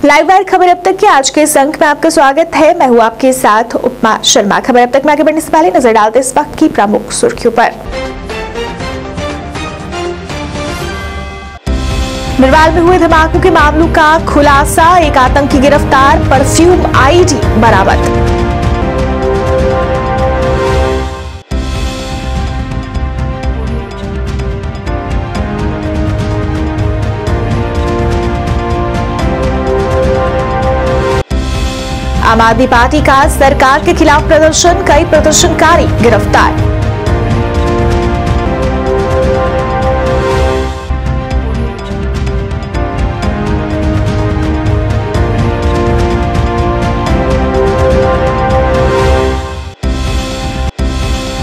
Live wire खबर अब तक के आज के इस अंक में आपका स्वागत है। मैं हूं आपके साथ उपमा शर्मा। खबर अब तक में आगे बढ़ने से पहले नजर डालते इस वक्त की प्रमुख सुर्खियों पर। निर्वाल में हुए धमाकों के मामलों का खुलासा, एक आतंकी गिरफ्तार, परफ्यूम आईडी बरामद। आम आदमी पार्टी का सरकार के खिलाफ प्रदर्शन, कई प्रदर्शनकारी गिरफ्तार।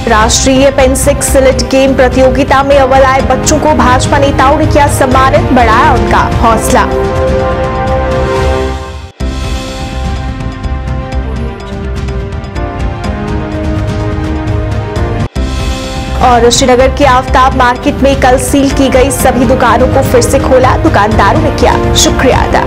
राष्ट्रीय पेंसिक सिलेट गेम प्रतियोगिता में अव्वल आए बच्चों को भाजपा नेताओं ने किया सम्मानित, बढ़ाया उनका हौसला। और श्रीनगर की आफ्ताब मार्केट में कल सील की गई सभी दुकानों को फिर से खोला, दुकानदारों ने किया शुक्रिया अदा।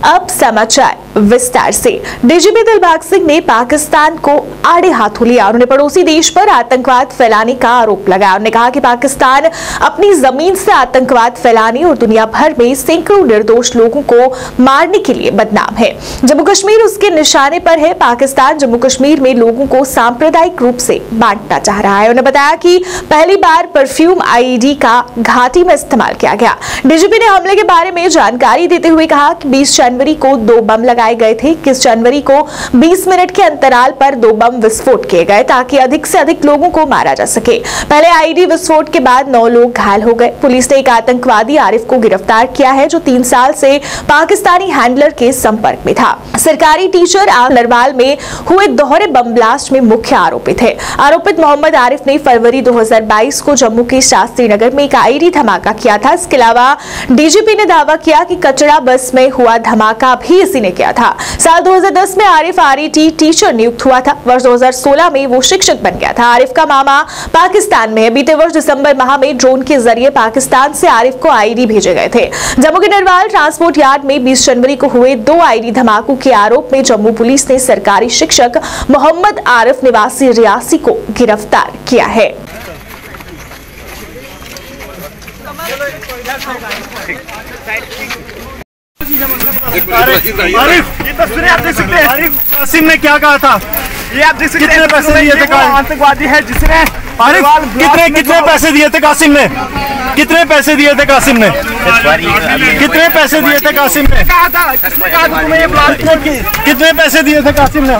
अब समाचार विस्तार से। डीजीपी दिलबाग सिंह ने पाकिस्तान को आड़े हाथों लिया। उन्होंने पड़ोसी देश पर आतंकवाद फैलाने का आरोप लगाया। उन्होंने कहा कि पाकिस्तान अपनी जमीन से आतंकवाद फैलाने और दुनिया भर में सैकड़ों निर्दोष लोगों को मारने के लिए बदनाम है। जम्मू कश्मीर उसके निशाने पर है। पाकिस्तान जम्मू कश्मीर में लोगों को सांप्रदायिक रूप से बांटना चाह रहा है। उन्होंने बताया कि पहली बार परफ्यूम आईडी का घाटी में इस्तेमाल किया गया। डीजीपी ने हमले के बारे में जानकारी देते हुए कहा कि 20 जनवरी को 2 बम लगाए गए थे। 21 जनवरी को 20 मिनट के अंतराल पर 2 बम विस्फोट किए गए ताकि अधिक से अधिक लोगों को मारा जा सके। पहले आईडी विस्फोट के बाद 9 लोग घायल हो गए। पुलिस ने एक आतंकवादी आरिफ को गिरफ्तार किया है जो 3 साल से पाकिस्तानी हैंडलर के संपर्क में था। सरकारी टीचर नरवाल में हुए दोहरे बम ब्लास्ट में मुख्य आरोपित है। आरोपित मोहम्मद आरिफ ने फरवरी 2022 को जम्मू के शास्त्री नगर में एक आईडी धमाका किया था। इसके अलावा डीजीपी ने दावा किया कि कचड़ा बस में हुआ धमाका भी इसी ने किया था। साल 2010 में आरिफ आरईटी टीचर नियुक्त हुआ था। वर्ष 2016 में वो शिक्षक बन गया था। आरिफ का मामा पाकिस्तान में है। बीते वर्ष दिसंबर माह में ड्रोन के जरिए पाकिस्तान से आरिफ को आईडी भेजे गए थे। जम्मू के नरवाल ट्रांसपोर्ट यार्ड में 20 जनवरी को हुए 2 आईडी धमाकों के आरोप में जम्मू पुलिस ने सरकारी शिक्षक मोहम्मद आरिफ निवासी रियासी को गिरफ्तार किया है। आरिफ, ये तस्वीरें आप देख सकते हैं। आरिफ कासिम ने क्या कहा था? ये आप देख सकते हैं। कितने पैसे दिए थे? आतंकवादी है जिसने आरिफ कितने पैसे दिए थे कासिम ने? कितने पैसे दिए थे कासिम ने? कितने पैसे दिए थे कासिम ने? कितने पैसे दिए थे कासिम ने?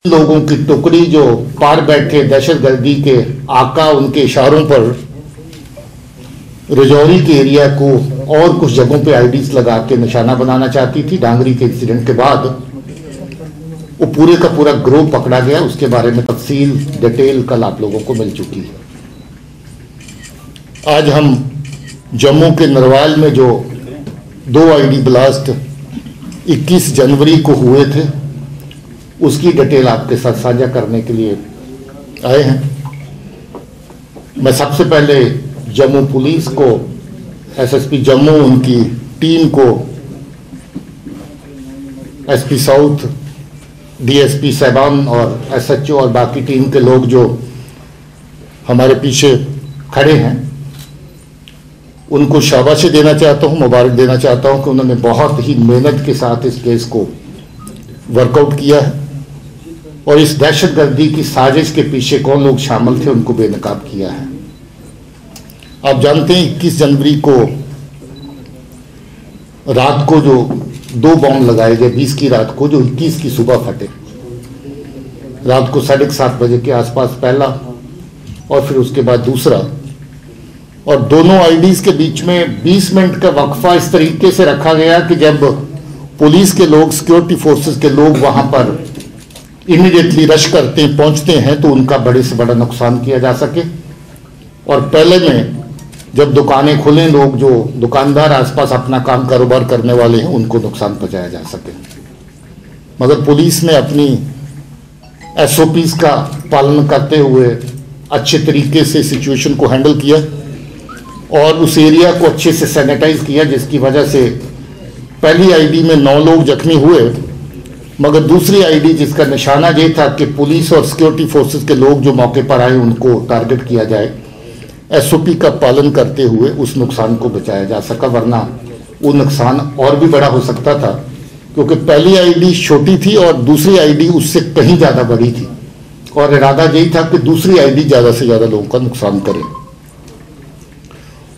लोगों की टुकड़ी जो पार बैठे दहशतगर्दी के आका उनके इशारों पर रजौरी के एरिया को और कुछ जगहों पे आईडीज लगा के निशाना बनाना चाहती थी। डांगरी के इंसिडेंट के बाद वो पूरे का पूरा ग्रोह पकड़ा गया। उसके बारे में तफसील डिटेल कल आप लोगों को मिल चुकी है। आज हम जम्मू के नरवाल में जो 2 आईडी ब्लास्ट 21 जनवरी को हुए थे उसकी डिटेल आपके साथ साझा करने के लिए आए हैं। मैं सबसे पहले जम्मू पुलिस को, एसएसपी जम्मू, उनकी टीम को, एसपी साउथ, डीएसपी साहबान और एसएचओ और बाकी टीम के लोग जो हमारे पीछे खड़े हैं उनको शाबाशी देना चाहता हूं, मुबारक देना चाहता हूं कि उन्होंने बहुत ही मेहनत के साथ इस केस को वर्कआउट किया है और इस दहशतगर्दी की साजिश के पीछे कौन लोग शामिल थे उनको बेनकाब किया है। आप जानते हैं 21 जनवरी को रात को जो 2 बम लगाए गए, 20 की रात को, जो 21 की सुबह फटे। रात को 7:30 बजे के आसपास पहला और फिर उसके बाद दूसरा, और दोनों आईडीज के बीच में 20 मिनट का वक्फा इस तरीके से रखा गया कि जब पुलिस के लोग, सिक्योरिटी फोर्सेस के लोग वहां पर इमीडिएटली रश करते हैं, पहुंचते हैं तो उनका बड़े से बड़ा नुकसान किया जा सके। और पहले में जब दुकानें खुलें, लोग जो दुकानदार आसपास अपना काम कारोबार करने वाले हैं उनको नुकसान पहुंचाया जा सके। मगर पुलिस ने अपनी SOPs का पालन करते हुए अच्छे तरीके से सिचुएशन को हैंडल किया और उस एरिया को अच्छे से सैनिटाइज किया, जिसकी वजह से पहली आईडी में 9 लोग जख्मी हुए, मगर दूसरी आईडी जिसका निशाना ये था कि पुलिस और सिक्योरिटी फोर्सेस के लोग जो मौके पर आए उनको टारगेट किया जाए, SOP का पालन करते हुए उस नुकसान को बचाया जा सका, वरना वो नुकसान और भी बड़ा हो सकता था, क्योंकि पहली आईडी छोटी थी और दूसरी आईडी उससे कहीं ज़्यादा बड़ी थी और इरादा यही था कि दूसरी आईडी ज़्यादा से ज़्यादा लोगों का नुकसान करे।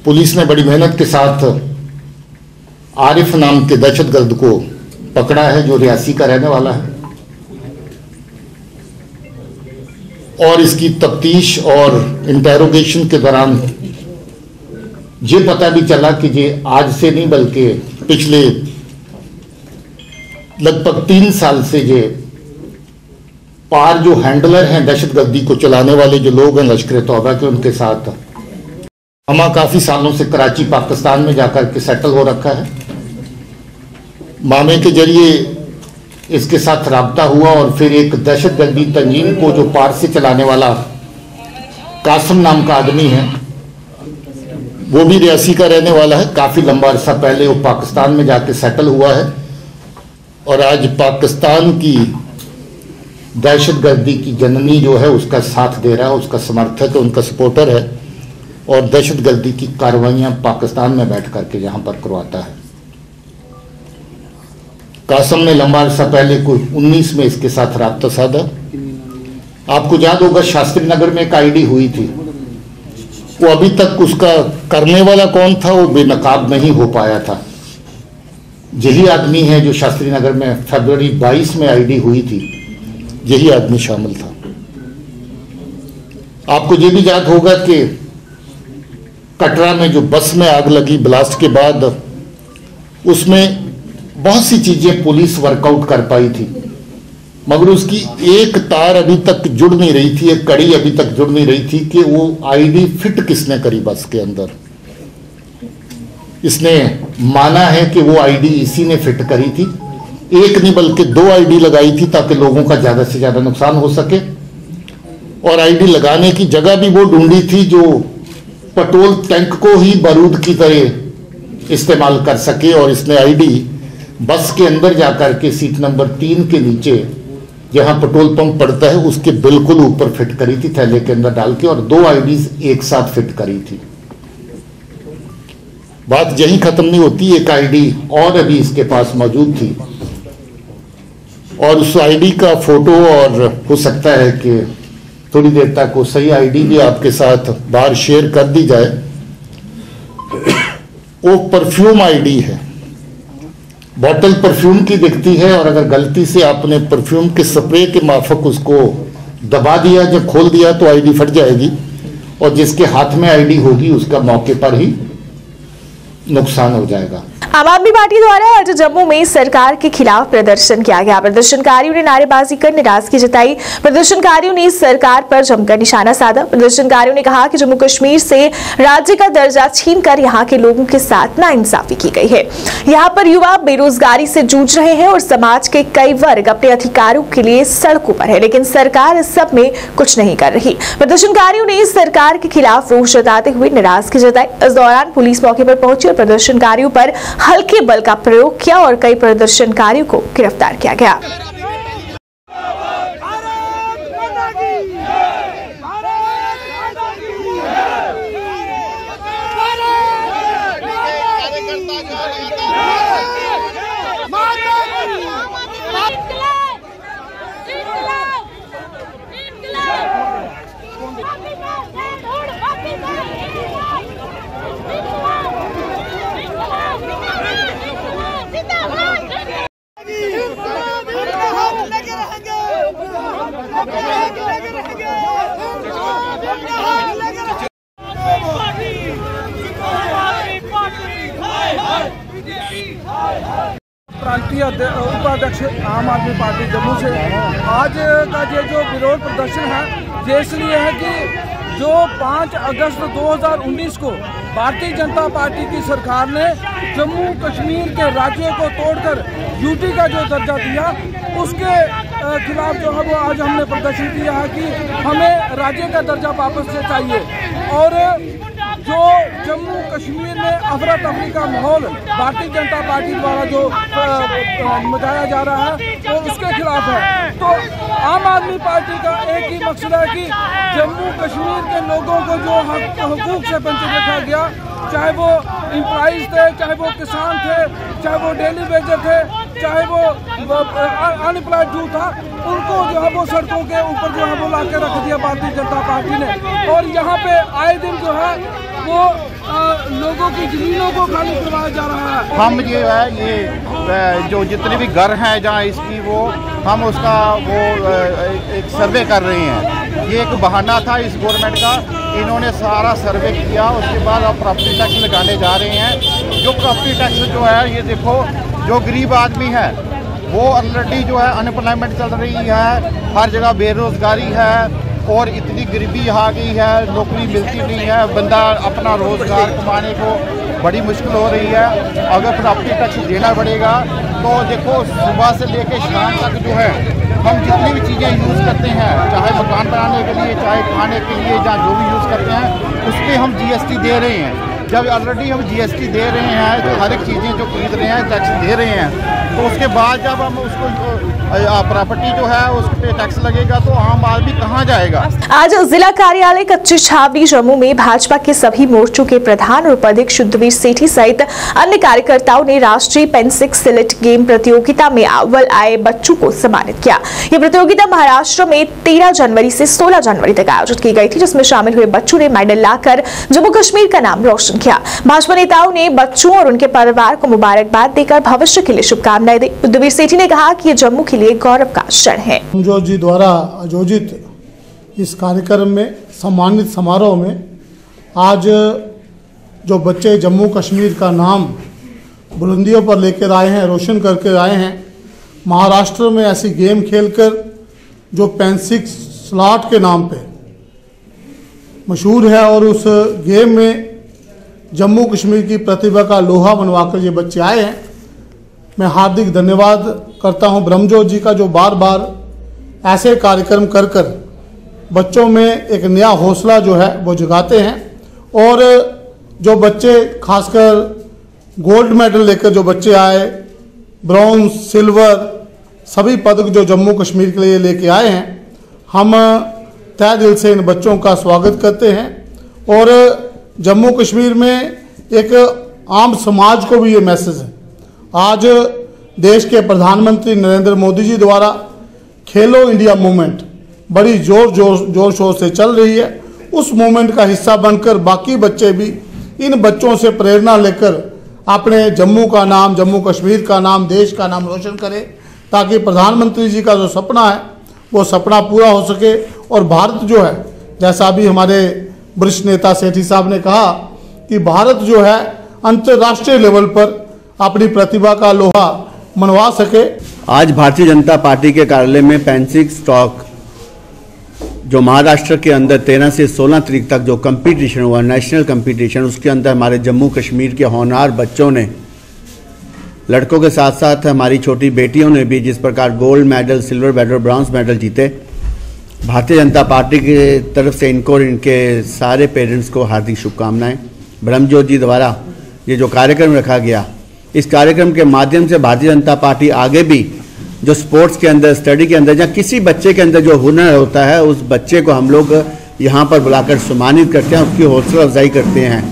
पुलिस ने बड़ी मेहनत के साथ आरिफ नाम के दहशतगर्द को पकड़ा है, जो रियासी का रहने वाला है, और इसकी तफ्तीश और इंटेरोगेशन के दौरान ये पता भी चला कि ये आज से नहीं बल्कि पिछले लगभग 3 साल से ये पार जो हैंडलर हैं दहशतगर्दी को चलाने वाले जो लोग हैं लश्कर तौबा के, उनके साथ हमा काफ़ी सालों से कराची पाकिस्तान में जाकर के सेटल हो रखा है। मामे के जरिए इसके साथ राब्ता हुआ और फिर एक दहशतगर्दी तंजीम को जो पार से चलाने वाला कासिम नाम का आदमी है, वो भी रियासी का रहने वाला है, काफ़ी लंबा अरसा पहले वो पाकिस्तान में जाके सेटल हुआ है और आज पाकिस्तान की दहशतगर्दी की जननी जो है उसका साथ दे रहा है, उसका समर्थक है, उनका सपोर्टर है और दहशतगर्दी की कार्रवाइयाँ पाकिस्तान में बैठ करके यहाँ पर करवाता है। कासिम ने लंबा अरसा पहले कोई 19 में इसके साथ राब्ता साधा। आपको याद होगा शास्त्री नगर में एक आईडी हुई थी, वो अभी तक उसका करने वाला कौन था वो बेनकाब नहीं हो पाया था। यही आदमी है जो शास्त्री नगर में फरवरी 22 में आईडी हुई थी, यही आदमी शामिल था। आपको ये भी याद होगा कि कटरा में जो बस में आग लगी ब्लास्ट के बाद, उसमें बहुत सी चीजें पुलिस वर्कआउट कर पाई थी, मगर उसकी एक तार अभी तक जुड़ नहीं रही थी, एक कड़ी अभी तक जुड़ नहीं रही थी कि वो आईडी फिट किसने करी बस के अंदर। इसने माना है कि वो आईडी इसी ने फिट करी थी, एक नहीं बल्कि 2 आईडी लगाई थी ताकि लोगों का ज्यादा से ज्यादा नुकसान हो सके, और आईडी लगाने की जगह भी वो ढूंढी थी जो पेट्रोल टैंक को ही बारूद की तरह इस्तेमाल कर सके, और इसने आईडी बस के अंदर जाकर के सीट नंबर 3 के नीचे जहां पेट्रोल पंप पड़ता है उसके बिल्कुल ऊपर फिट करी थी थैले के अंदर डाल के, और 2 आईडीज एक साथ फिट करी थी। बात यहीं खत्म नहीं होती, एक आईडी और अभी इसके पास मौजूद थी और उस आईडी का फोटो, और हो सकता है कि थोड़ी देर तक वो सही आईडी भी आपके साथ बाहर शेयर कर दी जाए। वो परफ्यूम आईडी है, बॉटल परफ्यूम की दिखती है, और अगर गलती से आपने परफ्यूम के स्प्रे के माफक उसको दबा दिया, जब खोल दिया तो आईडी फट जाएगी, और जिसके हाथ में आईडी होगी उसका मौके पर ही नुकसान हो जाएगा। आम आदमी पार्टी द्वारा आज जम्मू में सरकार के खिलाफ प्रदर्शन किया गया। प्रदर्शनकारियों ने नारेबाजी कर नाराजगी जताई। प्रदर्शनकारियों ने सरकार पर जमकर निशाना साधा। प्रदर्शनकारियों ने कहा कि जम्मू कश्मीर से राज्य का दर्जा छीनकर यहां के लोगों के साथ नाइंसाफी की गई है। यहां पर युवा बेरोजगारी से जूझ रहे हैं और समाज के कई वर्ग अपने अधिकारों के लिए सड़कों पर है, लेकिन सरकार इस सब में कुछ नहीं कर रही। प्रदर्शनकारियों ने सरकार के खिलाफ रोष जताते हुए नाराजगी जताई। इस दौरान पुलिस मौके पर पहुंची और प्रदर्शनकारियों पर हल्के बल का प्रयोग किया और कई प्रदर्शनकारियों को गिरफ्तार किया गया। प्रांतीय उपाध्यक्ष आम आदमी पार्टी जम्मू से आज का ये जो विरोध प्रदर्शन है ये इसलिए है कि जो 5 अगस्त 2019 को भारतीय जनता पार्टी की सरकार ने जम्मू कश्मीर के राज्यों को तोड़कर यूटी का जो दर्जा दिया, उसके खिलाफ जो है वो आज हमने प्रदर्शन किया है कि हमें राज्य का दर्जा वापस से चाहिए। और जो जम्मू कश्मीर में अफरा तफरी का माहौल भारतीय जनता पार्टी द्वारा जो मचाया जा रहा है वो उसके खिलाफ है। तो आम आदमी पार्टी का एक ही मकसद है कि जम्मू कश्मीर के लोगों को जो हकूक से वंचित रखा गया, चाहे वो एम्प्लॉइज थे, चाहे वो किसान थे, चाहे वो डेली वेजर थे, चाहे वो अनएम्प्लॉयड यूथ था, उनको जो है वो सड़कों के ऊपर जो है वो ला के रख दिया भारतीय जनता पार्टी ने। और यहाँ पे आए दिन जो है वो लोगों की जमीनों को खाली करवाया जा रहा है। हम ये जो जितने भी घर हैं जहाँ इसकी वो हम उसका वो एक सर्वे कर रहे हैं। ये एक बहाना था इस गवर्नमेंट का, इन्होंने सारा सर्वे किया, उसके बाद अब प्रॉपर्टी टैक्स लगाने जा रहे हैं। जो प्रॉपर्टी टैक्स जो है ये देखो, जो गरीब आदमी है वो ऑलरेडी जो है अनएम्प्लॉयमेंट चल रही है, हर जगह बेरोजगारी है और इतनी गरीबी आ गई है, नौकरी मिलती नहीं है, बंदा अपना रोजगार कमाने को बड़ी मुश्किल हो रही है। अगर प्रॉपर्टी टैक्स देना पड़ेगा तो देखो सुबह से लेकर शाम तक जो है हम जितनी भी चीज़ें यूज़ करते हैं, चाहे मकान बनाने के लिए, चाहे खाने के लिए, जहाँ जो भी यूज़ करते हैं उस पर हम GST दे रहे हैं। जब ऑलरेडी हम GST दे रहे हैं, तो हर एक चीज़ें जो खरीद रहे हैं टैक्स दे रहे हैं, तो उसके बाद जब हम उसको प्रॉपर्टी जो है उस पे टैक्स लगेगा तो आम आदमी कहाँ जाएगा। आज जिला कार्यालय कच्ची छावनी जम्मू में भाजपा के सभी मोर्चों के प्रधान और उपाध्यक्ष शुद्धवीर सेठी सहित अन्य कार्यकर्ताओं ने राष्ट्रीय पेंसिक सिलेट गेम प्रतियोगिता में अव्वल आए बच्चों को सम्मानित किया। ये प्रतियोगिता महाराष्ट्र में 13 जनवरी से 16 जनवरी तक आयोजित की गई थी, जिसमें शामिल हुए बच्चों ने मेडल लाकर जम्मू कश्मीर का नाम रोशन किया। भाजपा नेताओं ने बच्चों और उनके परिवार को मुबारकबाद देकर भविष्य के लिए शुभकामनाएं दी। शुद्धवीर सेठी ने कहा कि ये जम्मू के लिए गौरव का क्षण है। जो जी द्वारा आयोजित इस कार्यक्रम में सम्मानित समारोह में आज जो बच्चे जम्मू कश्मीर का नाम बुलंदियों पर लेकर आए हैं, रोशन करके आए हैं, महाराष्ट्र में ऐसी गेम खेलकर जो पेंसिक स्लॉट के नाम पे मशहूर है और उस गेम में जम्मू कश्मीर की प्रतिभा का लोहा बनवाकर ये बच्चे आए हैं। मैं हार्दिक धन्यवाद करता हूं ब्रह्मजोत जी का, जो बार बार ऐसे कार्यक्रम कर कर बच्चों में एक नया हौसला जो है वो जगाते हैं। और जो बच्चे खासकर गोल्ड मेडल लेकर जो बच्चे आए, ब्रॉन्ज, सिल्वर, सभी पदक जो जम्मू कश्मीर के लिए लेके आए हैं, हम तहे दिल से इन बच्चों का स्वागत करते हैं। और जम्मू कश्मीर में एक आम समाज को भी ये मैसेज है। आज देश के प्रधानमंत्री नरेंद्र मोदी जी द्वारा खेलो इंडिया मूवमेंट बड़ी जोर शोर से चल रही है। उस मूवमेंट का हिस्सा बनकर बाकी बच्चे भी इन बच्चों से प्रेरणा लेकर अपने जम्मू का नाम, जम्मू कश्मीर का नाम, देश का नाम रोशन करें, ताकि प्रधानमंत्री जी का जो सपना है वो सपना पूरा हो सके। और भारत जो है, जैसा अभी हमारे वरिष्ठ नेता सेठी साहब ने कहा कि भारत जो है अंतर्राष्ट्रीय लेवल पर अपनी प्रतिभा का लोहा मनवा सके। आज भारतीय जनता पार्टी के कार्यालय में पेंसिक स्टॉक जो महाराष्ट्र के अंदर 13 से 16 तारीख तक जो कंपटीशन हुआ, नेशनल कंपटीशन, उसके अंदर हमारे जम्मू कश्मीर के होनहार बच्चों ने, लड़कों के साथ साथ हमारी छोटी बेटियों ने भी जिस प्रकार gold medal, silver medal, bronze medal जीते, भारतीय जनता पार्टी की तरफ से इनको और इनके सारे पेरेंट्स को हार्दिक शुभकामनाएं। ब्रह्मजोत जी द्वारा ये जो कार्यक्रम रखा गया, इस कार्यक्रम के माध्यम से भारतीय जनता पार्टी आगे भी जो स्पोर्ट्स के अंदर, स्टडी के अंदर, या किसी बच्चे के अंदर जो हुनर होता है, उस बच्चे को हम लोग यहाँ पर बुलाकर सम्मानित करते हैं, उसकी हौसला अफजाई करते हैं।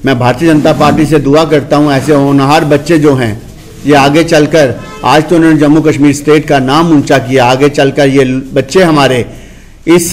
मैं भारतीय जनता पार्टी से दुआ करता हूँ ऐसे होनहार बच्चे जो हैं ये आगे चलकर, आज तो उन्होंने जम्मू कश्मीर स्टेट का नाम ऊंचा किया, आगे चलकर ये बच्चे हमारे इस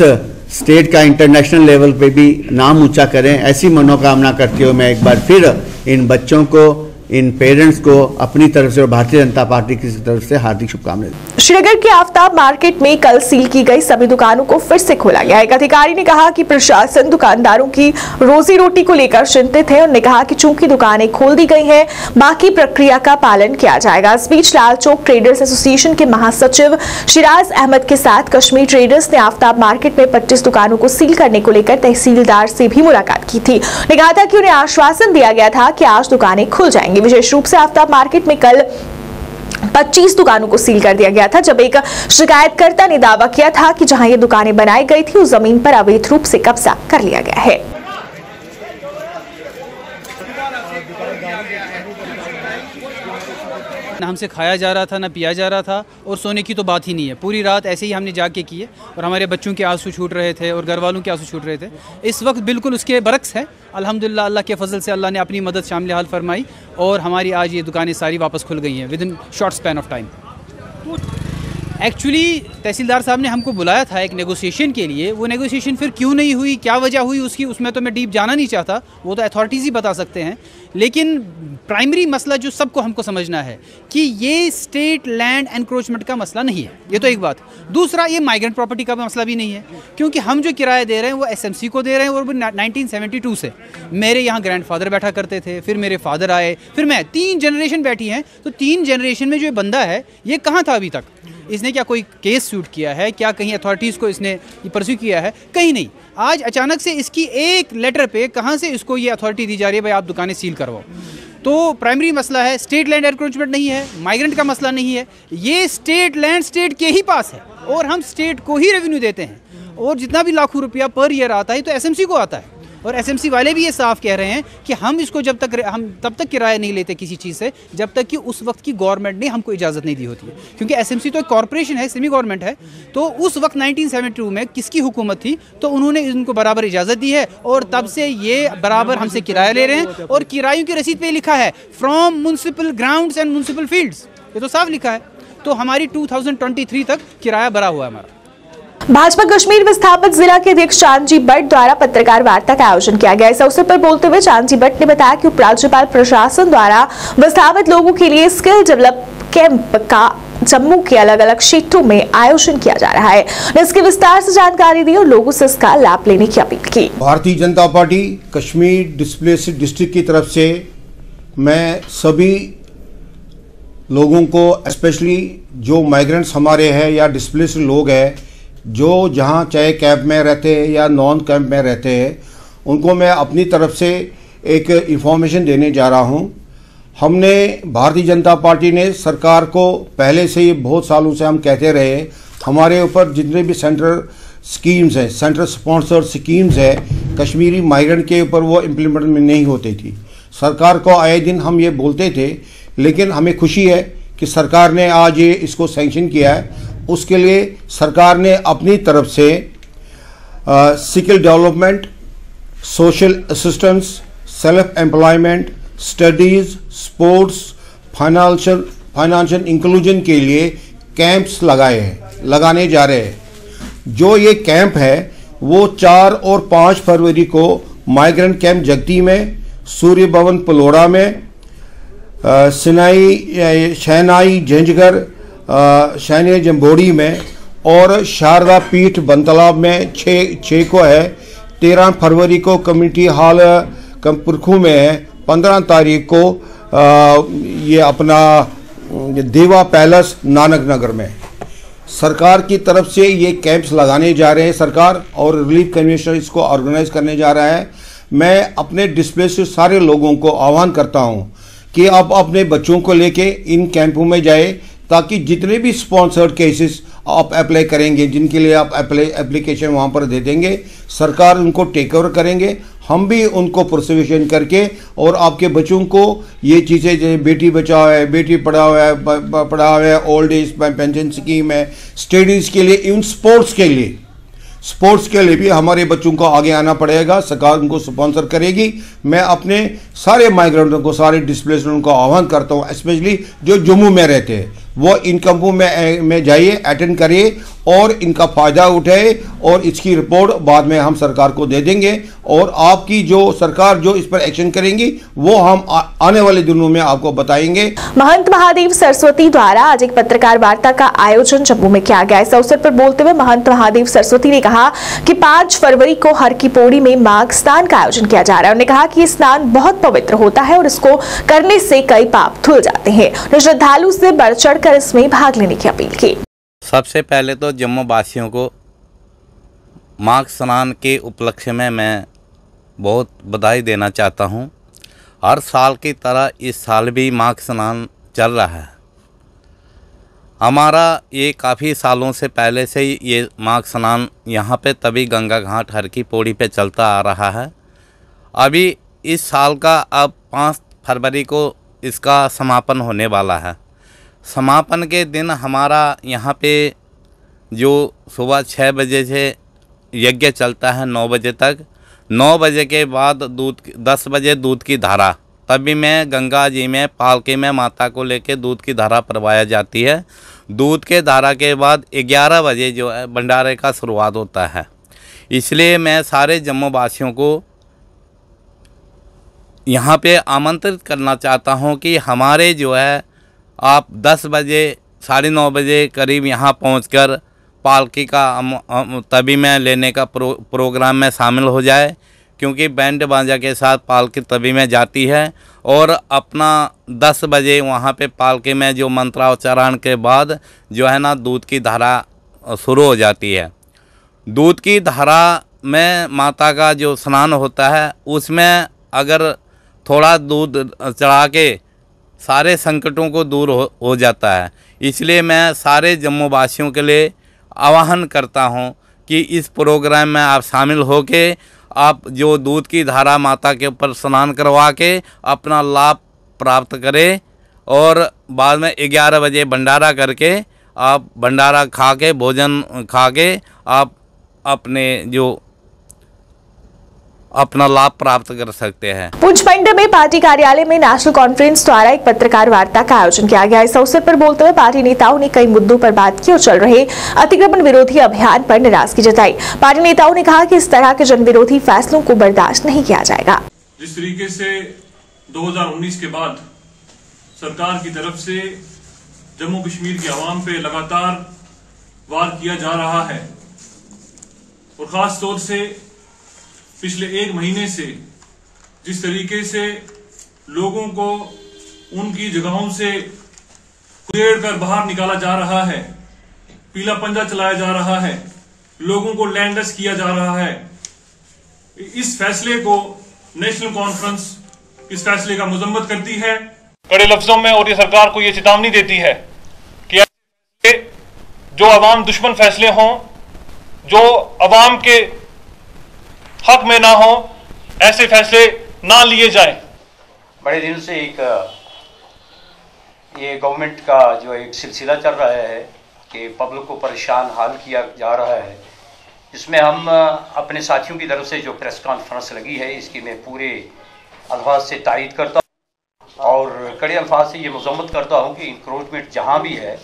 स्टेट का इंटरनेशनल लेवल पे भी नाम ऊंचा करें, ऐसी मनोकामना करते हुए मैं एक बार फिर इन बच्चों को, इन पेरेंट्स को अपनी तरफ से और भारतीय जनता पार्टी की तरफ से हार्दिक शुभकामनाएं। श्रीनगर के आफ्ताब मार्केट में कल सील की गई सभी दुकानों को फिर से खोला गया। एक अधिकारी ने कहा कि प्रशासन दुकानदारों की रोजी रोटी को लेकर चिंतित है। उन्होंने कहा कि चूंकि दुकानें खोल दी गई हैं, बाकी प्रक्रिया का पालन किया जाएगा। इस बीच लाल चौक ट्रेडर्स एसोसिएशन के महासचिव शिराज अहमद के साथ कश्मीर ट्रेडर्स ने आफ्ताब मार्केट में 25 दुकानों को सील करने को लेकर तहसीलदार से भी मुलाकात की थी। उन्होंने कहा था कि उन्हें आश्वासन दिया गया था कि आज दुकानें खुल जाएंगी। विशेष रूप से आफ्ताब मार्केट में कल 25 दुकानों को सील कर दिया गया था, जब एक शिकायतकर्ता ने दावा किया था कि जहां ये दुकानें बनाई गई थी उस जमीन पर अवैध रूप से कब्जा कर लिया गया है। ना हमसे खाया जा रहा था, ना पिया जा रहा था, और सोने की तो बात ही नहीं है। पूरी रात ऐसे ही हमने जाग के किए और हमारे बच्चों के आंसू छूट रहे थे और घर वालों के आंसू छूट रहे थे। इस वक्त बिल्कुल उसके बरक्स है। अल्हम्दुलिल्लाह, अल्लाह के फजल से अल्लाह ने अपनी मदद शामिल हाल फरमाई और हमारी आज ये दुकानें सारी वापस खुल गई हैं within short span of time. Actually तहसीलदार साहब ने हमको बुलाया था एक नेगोशिएशन के लिए। वो नेगोशिएशन फिर क्यों नहीं हुई, क्या वजह हुई उसमें तो मैं डीप जाना नहीं चाहता, वो तो अथॉरिटीज़ ही बता सकते हैं। लेकिन प्राइमरी मसला जो सबको हमको समझना है कि ये स्टेट लैंड एनक्रोचमेंट का मसला नहीं है, ये तो एक बात। दूसरा, ये माइग्रेंट प्रॉपर्टी का मसला भी नहीं है, क्योंकि हम जो किराया दे रहे हैं वो एसएमसी को दे रहे हैं और वो 1972 से। मेरे यहाँ ग्रैंडफादर बैठा करते थे, फिर मेरे फादर आए, फिर मैं, 3 जनरेशन बैठी हैं। तो 3 जनरेशन में जो ये बंदा है ये कहाँ था अभी तक? इसने क्या कोई केस शूट किया है? क्या कहीं अथॉरिटीज़ को इसने परस्यू किया है? कहीं नहीं। आज अचानक से इसकी एक लेटर पे कहाँ से इसको ये अथॉरिटी दी जा रही है भाई आप दुकानें सील करवाओ। तो प्राइमरी मसला है, स्टेट लैंड एनक्रोचमेंट नहीं है, माइग्रेंट का मसला नहीं है, ये स्टेट लैंड स्टेट के ही पास है और हम स्टेट को ही रेवेन्यू देते हैं और जितना भी लाखों रुपया पर ईयर आता है तो एसएमसी को आता है। और एसएमसी वाले भी ये साफ कह रहे हैं कि हम इसको हम तब तक किराया नहीं लेते किसी चीज़ से जब तक कि उस वक्त की गवर्नमेंट ने हमको इजाज़त नहीं दी होती है, क्योंकि एसएमसी तो एक कॉरपोरेशन है, सेमी गवर्नमेंट है। तो उस वक्त 1972 में किसकी हुकूमत थी तो उन्होंने इनको बराबर इजाज़त दी है और तब से ये बराबर हमसे किराया ले रहे हैं। और किरायों की रसीद पे लिखा है from municipal grounds and municipal fields, ये तो साफ लिखा है। तो हमारी 2023 तक किराया भरा हुआ है हमारा। भाजपा कश्मीर विस्थापित जिला के अध्यक्ष चांदजी बट द्वारा पत्रकार वार्ता का आयोजन किया गया। इस अवसर पर बोलते हुए चांदजी बट ने बताया कि उपराज्यपाल प्रशासन द्वारा विस्थापित लोगों के लिए स्किल डेवलप कैंप का जम्मू के अलग अलग क्षेत्रों में आयोजन किया जा रहा है। इसकी विस्तार से जानकारी दी और लोगों से इसका लाभ लेने की अपील की। Bharatiya Janata party Kashmir displaced district की तरफ से मैं सभी लोगों को, स्पेशली जो माइग्रेंट्स हमारे हैं या डिस्प्लेस्ड लोग हैं, जो जहाँ चाहे कैंप में रहते हैं या नॉन कैंप में रहते हैं, उनको मैं अपनी तरफ से एक इंफॉर्मेशन देने जा रहा हूँ। हमने, भारतीय जनता पार्टी ने सरकार को पहले से ही बहुत सालों से हम कहते रहे, हमारे ऊपर जितने भी सेंट्रल स्कीम्स हैं, सेंट्रल स्पॉन्सर्ड स्कीम्स है, कश्मीरी माइग्रेंट के ऊपर वो इम्प्लीमेंट में नहीं होती थी। सरकार को आए दिन हम ये बोलते थे, लेकिन हमें खुशी है कि सरकार ने आज ये इसको सैंक्शन किया है। उसके लिए सरकार ने अपनी तरफ से skill development, social assistance, self employment, studies, sports, financial inclusion के लिए कैंप्स लगाने जा रहे हैं। जो ये कैंप है वो 4 और 5 फरवरी को माइग्रेंट कैंप जगती में, सूर्य भवन पलोड़ा में, शहनाई झंझगर शहनाई जम्बोड़ी में और शारदा पीठ बनतालाब में 6 को है। 13 फरवरी को कम्युनिटी हॉल कमपुरखू में है। 15 तारीख को ये अपना देवा पैलेस नानक नगर में। सरकार की तरफ से ये कैंप्स लगाने जा रहे हैं सरकार, और रिलीफ कन्वेंशन इसको ऑर्गेनाइज करने जा रहा है। मैं अपने डिस्प्लेस्ड सारे लोगों को आह्वान करता हूं कि आप अपने बच्चों को लेके इन कैंपों में जाए, ताकि जितने भी स्पॉन्सर्ड केसेस आप अप्लाई करेंगे, जिनके लिए आप एप्लीकेशन वहाँ पर दे देंगे, सरकार उनको टेक ओवर करेंगे। हम भी उनको प्रोत्साहन करके और आपके बच्चों को ये चीज़ें, जैसे बेटी बचाओ है, बेटी पढ़ाओ है, ओल्ड एज पेंशन स्कीम है, स्टडीज़ के लिए, इवन स्पोर्ट्स के लिए भी हमारे बच्चों को आगे आना पड़ेगा। सरकार उनको स्पॉन्सर करेगी। मैं अपने सारे माइग्रेंटों को, सारे डिस्प्लेस्ड को आह्वान करता हूँ, स्पेशली जो जम्मू में रहते हैं, वो इन कैंपों में जाइए, अटेंड करिए और इनका फ़ायदा उठाए, और इसकी रिपोर्ट बाद में हम सरकार को दे देंगे। और आपकी जो सरकार जो इस पर एक्शन करेंगी वो हम आने वाले दिनों में आपको बताएंगे। महंत महादेव सरस्वती द्वारा आज एक पत्रकार वार्ता का आयोजन जम्मू में किया गया। इस अवसर पर बोलते हुए महंत महादेव सरस्वती ने कहा कि 5 फरवरी को हर की पौड़ी में माघ स्नान का आयोजन किया जा रहा है। उन्होंने कहा कि स्नान बहुत पवित्र होता है और इसको करने से कई पाप धुल जाते हैं। श्रद्धालु से बढ़ चढ़कर इसमें भाग लेने की अपील की। सबसे पहले तो जम्मू वासियों को माघ स्नान के उपलक्ष्य में मैं बहुत बधाई देना चाहता हूं। हर साल की तरह इस साल भी माघ स्नान चल रहा है हमारा ये काफ़ी सालों से पहले से ही ये माघ स्नान यहाँ पे तभी गंगा घाट हर की पौड़ी पे चलता आ रहा है। अभी इस साल का अब 5 फरवरी को इसका समापन होने वाला है। समापन के दिन हमारा यहाँ पे जो सुबह 6 बजे से यज्ञ चलता है 9 बजे तक। 9 बजे के बाद 10 बजे दूध की धारा, तभी में गंगा जी में पालकी में माता को लेके दूध की धारा परवाया जाती है। दूध के धारा के बाद 11 बजे जो है भंडारे का शुरुआत होता है। इसलिए मैं सारे जम्मू वासियों को यहाँ पे आमंत्रित करना चाहता हूँ कि हमारे जो है आप 10 बजे 9:30 बजे करीब यहाँ पहुँचकर पालकी का तभी में लेने का प्रोग्राम में शामिल हो जाए, क्योंकि बैंड बाजा के साथ पालकी तभी में जाती है और अपना 10 बजे वहाँ पे पालकी में जो मंत्रोच्चारण के बाद जो है ना दूध की धारा शुरू हो जाती है। दूध की धारा में माता का जो स्नान होता है उसमें अगर थोड़ा दूध चढ़ा के सारे संकटों को दूर हो जाता है। इसलिए मैं सारे जम्मू वासियों के लिए आह्वान करता हूं कि इस प्रोग्राम में आप शामिल होके आप जो दूध की धारा माता के ऊपर स्नान करवा के अपना लाभ प्राप्त करें और बाद में 11 बजे भंडारा करके आप भंडारा खा के भोजन खा के आप अपना लाभ प्राप्त कर सकते हैं। पुंछ मंडी में पार्टी कार्यालय में नेशनल कॉन्फ्रेंस द्वारा एक पत्रकार वार्ता का आयोजन किया गया। इस अवसर पर बोलते हुए पार्टी नेताओं ने कई मुद्दों पर बात की और चल रहे अतिक्रमण विरोधी अभियान पर नाराजगी जताई। पार्टी नेताओं ने कहा कि इस तरह के जन विरोधी फैसलों को बर्दाश्त नहीं किया जाएगा। जिस तरीके से 2019 के बाद सरकार की तरफ से जम्मू कश्मीर के अवाम पे लगातार वार किया जा रहा है और खास तौर से पिछले 1 महीने से जिस तरीके से लोगों को उनकी जगहों से उधेड़ कर बाहर निकाला जा रहा है, पीला पंजा चलाया जा रहा है, लोगों को लैंडलेस किया जा रहा है, इस फैसले को नेशनल कॉन्फ्रेंस इस फैसले का मजम्मत करती है कड़े लफ्जों में और ये सरकार को ये चेतावनी देती है कि जो अवाम दुश्मन फैसले हों, जो अवाम के हक में ना हो, ऐसे फैसले ना लिए जाएं। बड़े दिन से ये गवर्नमेंट का जो एक सिलसिला चल रहा है कि पब्लिक को परेशान हाल किया जा रहा है, इसमें हम अपने साथियों की तरफ से जो प्रेस कॉन्फ्रेंस लगी है इसकी मैं पूरे अल्फाज से तायद करता हूँ और कड़े अल्फाज से ये मजम्मत करता हूँ कि इंक्रोचमेंट जहाँ भी है,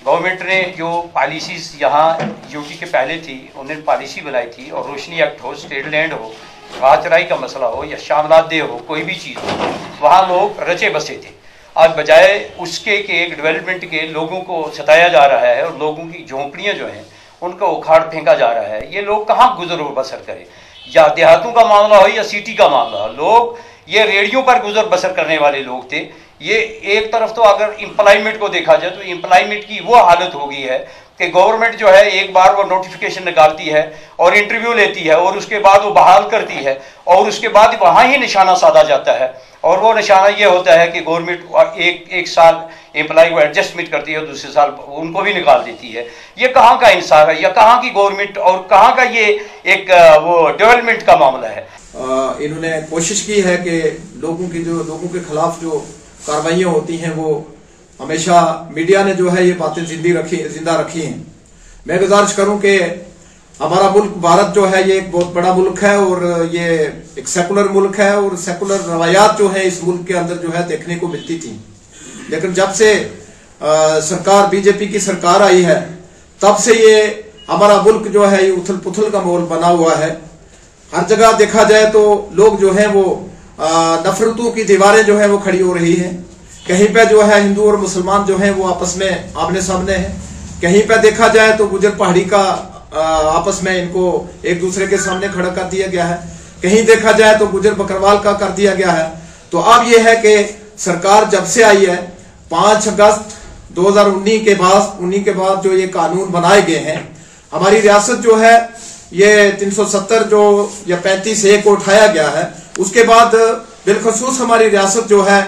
गवर्नमेंट ने जो पॉलिसीज़ यहाँ यूटी के पहले थी उन्होंने पॉलिसी बनाई थी और रोशनी एक्ट हो, स्टेट लैंड हो, घास चराई का मसला हो या शामलात दे हो, कोई भी चीज़ हो, वहाँ लोग रचे बसे थे। आज बजाय उसके कि एक डेवलपमेंट के लोगों को सताया जा रहा है और लोगों की झोंपड़ियाँ जो हैं उनको उखाड़ फेंका जा रहा है। ये लोग कहाँ गुजर बसर करें, या देहातों का मामला हो या सिटी का मामला हो, लोग ये रेडियो पर गुजर बसर करने वाले लोग थे। ये एक तरफ तो अगर एम्प्लॉयमेंट को देखा जाए तो एम्प्लॉयमेंट की वो हालत हो गई है कि गवर्नमेंट जो है एक बार वो नोटिफिकेशन निकालती है और इंटरव्यू लेती है और उसके बाद वो बहाल करती है और उसके बाद वहाँ ही निशाना साधा जाता है और वो निशाना ये होता है कि गवर्नमेंट एक साल एम्प्लॉय को एडजस्टमेंट करती है, दूसरे साल उनको भी निकाल देती है। ये कहाँ का इंसाफ है या कहाँ की गवर्नमेंट और कहाँ का ये एक वो डेवलपमेंट का मामला है। इन्होंने कोशिश की है कि लोगों के खिलाफ जो कार्रवाइयाँ होती हैं वो हमेशा मीडिया ने जो है ये बातें जिंदा रखी हैं। मैं गुजारिश करूं कि हमारा मुल्क भारत जो है ये एक बहुत बड़ा मुल्क है और ये एक सेकुलर मुल्क है और सेकुलर रवायात जो है इस मुल्क के अंदर जो है देखने को मिलती थी, लेकिन जब से सरकार बीजेपी की सरकार आई है तब से ये हमारा मुल्क जो है ये उथल पुथल का माहौल बना हुआ है। हर जगह देखा जाए तो लोग जो है वो नफरतों की दीवारें जो है वो खड़ी हो रही हैं। कहीं पे जो है हिंदू और मुसलमान जो है वो आपस में आमने सामने हैं, कहीं पे देखा जाए तो गुजर पहाड़ी का आपस में इनको एक दूसरे के सामने खड़ा कर दिया गया है, कहीं देखा जाए तो गुजर बकरवाल का कर दिया गया है। तो अब ये है कि सरकार जब से आई है 5 अगस्त 2019 के बाद जो ये कानून बनाए गए हैं, हमारी रियासत जो है ये 370 जो या 35A को उठाया गया है, उसके बाद बिलखसूस हमारी रियासत जो है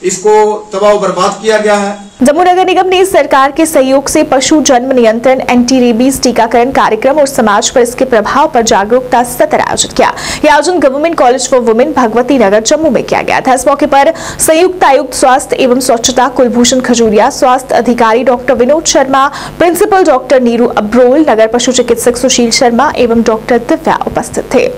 इसको तबाह बर्बाद किया गया है। जम्मू नगर निगम ने सरकार के सहयोग से पशु जन्म नियंत्रण, एंटी रेबीज टीकाकरण कार्यक्रम और समाज पर इसके प्रभाव पर जागरूकता सत्र आयोजित किया। यह आयोजन government college for women Bhagwati Nagar Jammu में किया गया था। इस मौके पर संयुक्त आयुक्त स्वास्थ्य एवं स्वच्छता कुलभूषण खजूरिया, स्वास्थ्य अधिकारी doctor Vinod Sharma, principal doctor Neeru Abrol, नगर पशु चिकित्सक सुशील शर्मा एवं डॉक्टर दिव्या उपस्थित थे।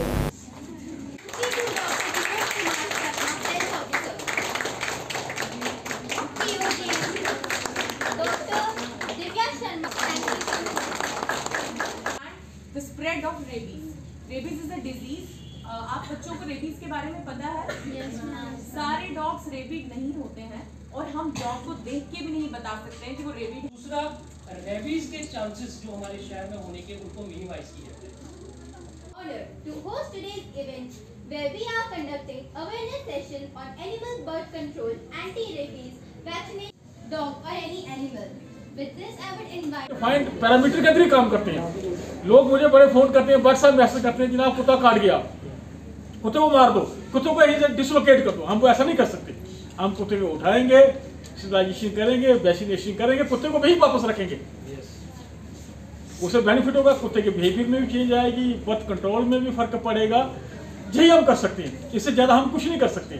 The spread of rabies. Rabies is a disease. आप बच्चों को रेबीज के बारे में पता है? Yes, सारे डॉग्स रेबीड नहीं होते हैं और हम डॉग को देख के भी नहीं बता सकते हैं कि वो रेबीड। दूसरा, रेबीज के चांसेस जो हमारे शहर में होने के उनको मिनिमाइज किया जाए। Order to host today's event where we are conducting awareness session on animal birth control, anti-rabies, vaccinate dog or any animal. Find parameter के अंदर काम करते हैं। लोग मुझे बड़े फोन करते हैं, व्हाट्सएप मैसेज करते हैं, जनाब कुत्ता काट गया, कुत्ते को मार दो, कुत्ते को यहीं से डिसलोकेट कर दो। हम वो ऐसा नहीं कर सकते। हम कुत्ते को उठाएंगे, स्टरलाइजेशन करेंगे, वैक्सीनेशन करेंगे, कुत्ते को वहीं वापस रखेंगे। उसे बेनिफिट होगा, कुत्ते के बिहेवियर में भी चेंज आएगी, बर्थ कंट्रोल में भी फर्क पड़ेगा। यही हम कर सकते हैं, इससे ज्यादा हम कुछ नहीं कर सकते।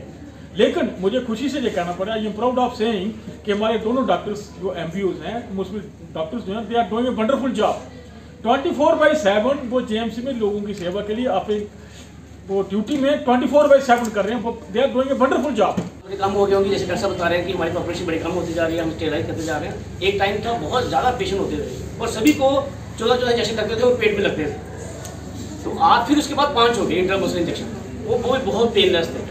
लेकिन मुझे खुशी से ये कहना पड़ा, I am proud of saying कि हमारे दोनों डॉक्टर्स जो MPOs हैं, मुस्लिम डॉक्टर्स जो हैं, they are doing a wonderful job. 24/7 वो JMC में लोगों की सेवा के लिए अपने वो ड्यूटी में 24/7 कर रहे हैं। They are doing a wonderful job. कम हो गई होंगी, जैसे डॉक्टर साहब बता रहे हैं कि हमारी पॉपुलेशन बड़ी कम होती जा रही है, हम स्टेराइज करते जा रहे हैं। एक टाइम था बहुत ज़्यादा पेशेंट होते थे और सभी को 14 इंजेक्शन लगते थे और पेट में लगते थे। तो आज फिर उसके बाद 5 हो गए इंट्रामस्कुलर इंजेक्शन, वो बहुत पेनलेस थे।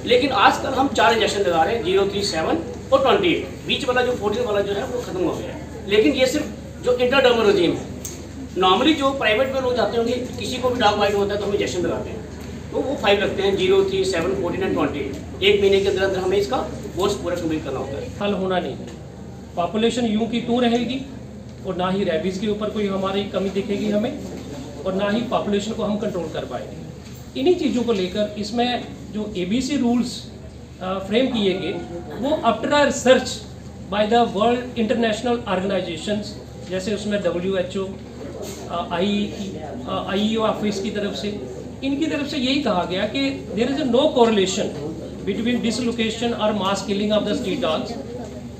लेकिन आजकल हम 4 इंजेक्शन लगा रहे हैं, 0, 3, 7 और 28। बीच वाला जो 14 वाला जो है वो खत्म हो गया है। लेकिन ये सिर्फ जो इंट्राडर्मल रेजिम है। नॉर्मली जो प्राइवेट में लोग जाते होंगे, किसी को भी डॉग बाइट होता है तो हम इंजेक्शन लगाते हैं, तो वो 5 लगते हैं, 0, 3, 7, 14 और 28। एक महीने के अंदर हमें इसका कोर्स पूरा कंप्लीट करना होता है। हल होना नहीं है, पॉपुलेशन यूं की तू रहेगी और ना ही रेबीज़ के ऊपर कोई हमारी कमी दिखेगी हमें, और ना ही पॉपुलेशन को हम कंट्रोल कर पाएंगे। इन्हीं चीज़ों को लेकर इसमें जो ABC रूल्स फ्रेम किए गए, वो after a research by the world international organisations, जैसे उसमें WHO, IEO ऑफिस की तरफ से, इनकी तरफ से यही कहा गया कि there is no correlation between dislocation और mass killing of the street dogs.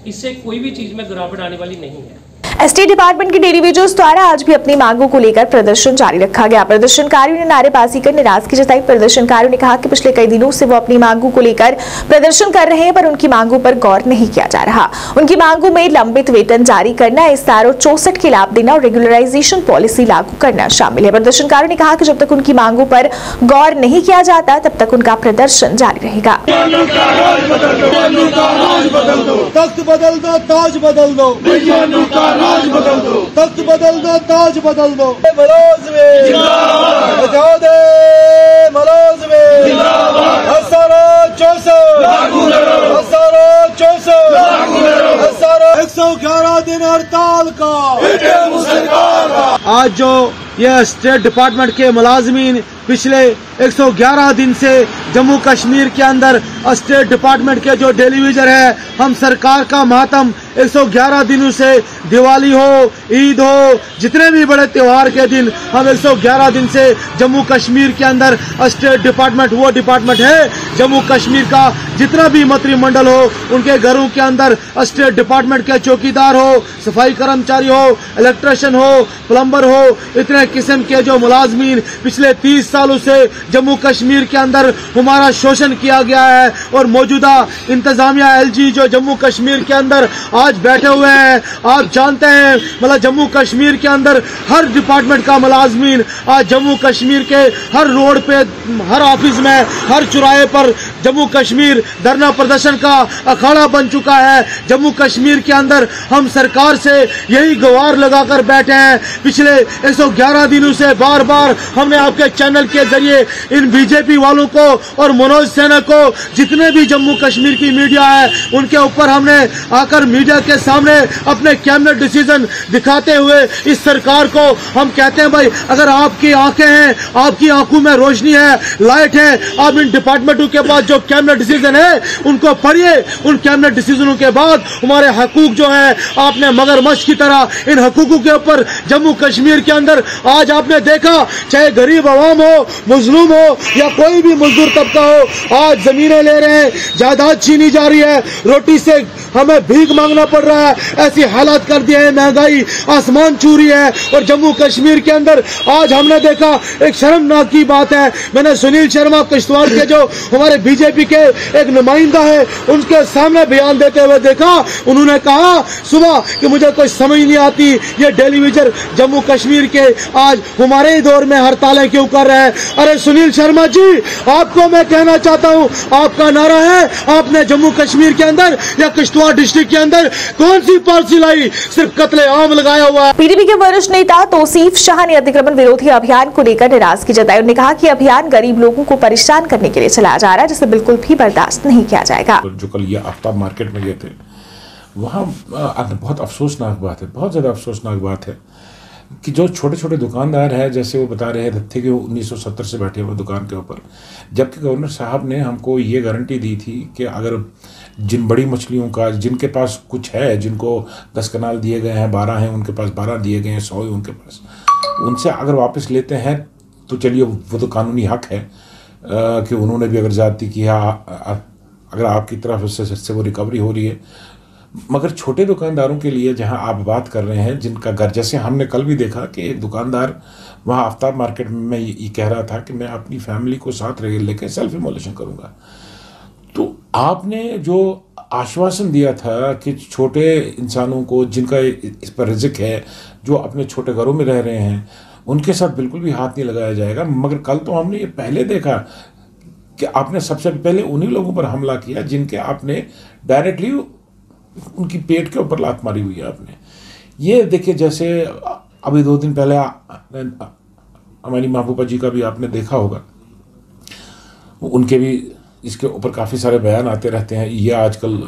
इससे कोई भी चीज़ में गिरावट आने वाली नहीं है। एसटी डिपार्टमेंट के डेली वेजर्स द्वारा आज भी अपनी मांगों को लेकर प्रदर्शन जारी रखा गया। प्रदर्शनकारियों ने नारेबाजी कर नाराजगी जताई। प्रदर्शनकारियों ने कहा कि पिछले कई दिनों से वो अपनी मांगों को लेकर प्रदर्शन कर रहे हैं, पर उनकी मांगों पर गौर नहीं किया जा रहा। उनकी मांगों में लंबित वेतन जारी करना, SRO 64 के लाभ देना और रेगुलराइजेशन पॉलिसी लागू करना शामिल है। प्रदर्शनकारियों ने कहा कि जब तक उनकी मांगों पर गौर नहीं किया जाता, तब तक उनका प्रदर्शन जारी रहेगा। तख्त बदल दो, ताज बदल दो, तख्त बदल दो, ताज बदल दो। मुलाज़िम जिंदाबाद, मुलाज़िम जिंदाबाद, SRO 64 111 दिन हड़ताल का। आज जो यह स्टेट डिपार्टमेंट के मुलाजमीन पिछले 111 दिन से जम्मू कश्मीर के अंदर स्टेट डिपार्टमेंट के जो टेलीविजन है, हम सरकार का मातम 111 दिनों से, दिवाली हो, ईद हो, जितने भी बड़े त्योहार के दिन, हम 111 दिन से जम्मू कश्मीर के अंदर स्टेट डिपार्टमेंट, वो डिपार्टमेंट है जम्मू कश्मीर का जितना भी मंत्रिमंडल हो, उनके घरों के अंदर स्टेट डिपार्टमेंट के चौकीदार हो, सफाई कर्मचारी हो, इलेक्ट्रिशियन हो, प्लम्बर हो, इतने किस्म के जो मुलाजमीन पिछले 30 सालों से जम्मू कश्मीर के अंदर हमारा शोषण किया गया है। और मौजूदा इंतजामिया LG जो जम्मू कश्मीर के अंदर आज बैठे हुए हैं, आप जानते हैं मतलब जम्मू कश्मीर के अंदर हर डिपार्टमेंट का मुलाजमीन आज जम्मू कश्मीर के हर रोड पे, हर ऑफिस में, हर चौराहे पर जम्मू कश्मीर धरना प्रदर्शन का अखाड़ा बन चुका है। जम्मू कश्मीर के अंदर हम सरकार से यही गुहार लगाकर बैठे हैं। पिछले 111 दिनों से बार बार हमने आपके चैनल के जरिए इन बीजेपी वालों को और मनोज सिन्हा को, जितने भी जम्मू कश्मीर की मीडिया है, उनके ऊपर हमने आकर मीडिया के सामने अपने कैबिनेट डिसीजन दिखाते हुए इस सरकार को हम कहते हैं, भाई अगर आपकी आंखें हैं, आपकी आंखों में रोशनी है, लाइट है, आप इन डिपार्टमेंटों के पास जो जो कैबिनेट डिसीजन है उनको पढ़िए। उन कैबिनेट डिसीजनों के बाद हमारे हकूक जो है आपने मगरमच्छ की तरह इन हकूकों के ऊपर जम्मू कश्मीर के अंदर आज आपने देखा, चाहे गरीब आवाम हो, मुजलूम हो या कोई भी मजदूर तबका हो, आज जमीनें ले रहे हैं, जायदाद छीनी जा रही है, रोटी से हमें भीख मांगना पड़ रहा है। ऐसी हालात कर दिए हैं, महंगाई आसमान छू रही है। और जम्मू कश्मीर के अंदर आज हमने देखा, एक शर्मनाक की बात है, मैंने सुनील शर्मा किश्तवाड़ के जो हमारे बीजेपी के एक नुमाइंदा है उनके सामने बयान देते हुए देखा, उन्होंने कहा सुबह कि मुझे कोई समझ नहीं आती ये टेलीविजन जम्मू कश्मीर के आज हमारे ही दौर में हड़तालें क्यों कर रहे हैं। अरे सुनील शर्मा जी, आपको मैं कहना चाहता हूं, आपका नारा है, आपने जम्मू कश्मीर के अंदर या किश्तवाड़ डिस्ट्रिक्ट के अंदर कौन सी पॉलिसी लाई? सिर्फ कत्ले आम लगाया हुआ है। पीडीपी के वरिष्ठ नेता तौसीफ शाह ने अतिक्रमण विरोधी अभियान को लेकर नाराजगी जताई। उन्होंने कहा कि अभियान गरीब लोगों को परेशान करने के लिए चलाया जा रहा है, जिसे बिल्कुल भी बर्दाश्त नहीं किया जाएगा। जो कल ये आफ्ताब मार्केट में गए थे, वहाँ बहुत अफसोसनाक बात है, बहुत ज़्यादा अफसोसनाक बात है कि जो छोटे छोटे दुकानदार हैं, जैसे वो बता रहे थे कि वो 1970 से बैठे हुए दुकान के ऊपर, जबकि गवर्नर साहब ने हमको ये गारंटी दी थी कि अगर जिन बड़ी मछलियों का, जिनके पास कुछ है, जिनको 10 कनाल दिए गए हैं, 12 हैं उनके पास, 12 दिए गए हैं, 100 है उनके पास, उनसे अगर वापस लेते हैं तो चलिए वो तो कानूनी हक है कि उन्होंने भी अगर ज़्यादती की है, अगर आपकी तरफ से वो रिकवरी हो रही है। मगर छोटे दुकानदारों के लिए जहां आप बात कर रहे हैं, जिनका घर, जैसे हमने कल भी देखा कि एक दुकानदार वहां आफ्ताब मार्केट में ये कह रहा था कि मैं अपनी फैमिली को साथ लेकर सेल्फ इमोलेशन करूंगा। तो आपने जो आश्वासन दिया था कि छोटे इंसानों को, जिनका इस पर रिज़्क है, जो अपने छोटे घरों में रह रहे हैं, उनके साथ बिल्कुल भी हाथ नहीं लगाया जाएगा। मगर कल तो हमने ये पहले देखा कि आपने सबसे पहले उन्हीं लोगों पर हमला किया जिनके आपने डायरेक्टली उनकी पेट के ऊपर लात मारी हुई है आपने। ये देखिए, जैसे अभी 2 दिन पहले हमारी महबूबा जी का भी आपने देखा होगा, उनके भी इसके ऊपर काफ़ी सारे बयान आते रहते हैं। ये आजकल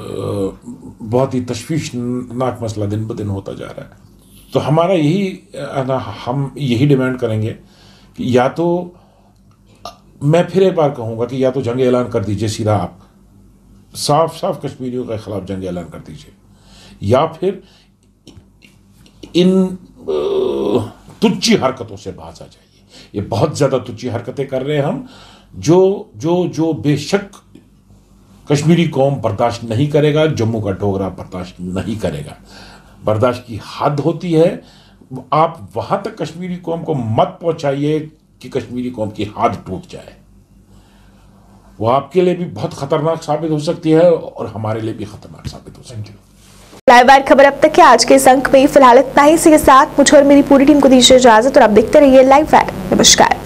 बहुत ही तशवीशनाक मसला दिन ब दिन होता जा रहा है। तो हमारा हम यही डिमांड करेंगे कि या तो, मैं फिर एक बार कहूँगा कि या तो जंग ऐलान कर दीजिए सीधा, आप साफ साफ कश्मीरियों के खिलाफ जंग ऐलान कर दीजिए, या फिर इन तुच्ची हरकतों से बाज आ जाइए। ये बहुत ज़्यादा तुच्ची हरकतें कर रहे हैं हम, जो बेशक कश्मीरी कौम बर्दाश्त नहीं करेगा, जम्मू का डोगरा बर्दाश्त नहीं करेगा। बर्दाश्त की हद होती है। आप वहाँ तक कश्मीरी कौम को मत पहुँचाइए कि कश्मीरी कौम की हद टूट जाए। वो आपके लिए भी बहुत खतरनाक साबित हो सकती है और हमारे लिए भी खतरनाक साबित हो सकती है। लाइव वायर खबर अब तक के आज के इस अंक में फिलहाल इतना ही। इसी के साथ मुझे और मेरी पूरी टीम को दीजिए इजाजत और आप देखते रहिए लाइव वायर। नमस्कार।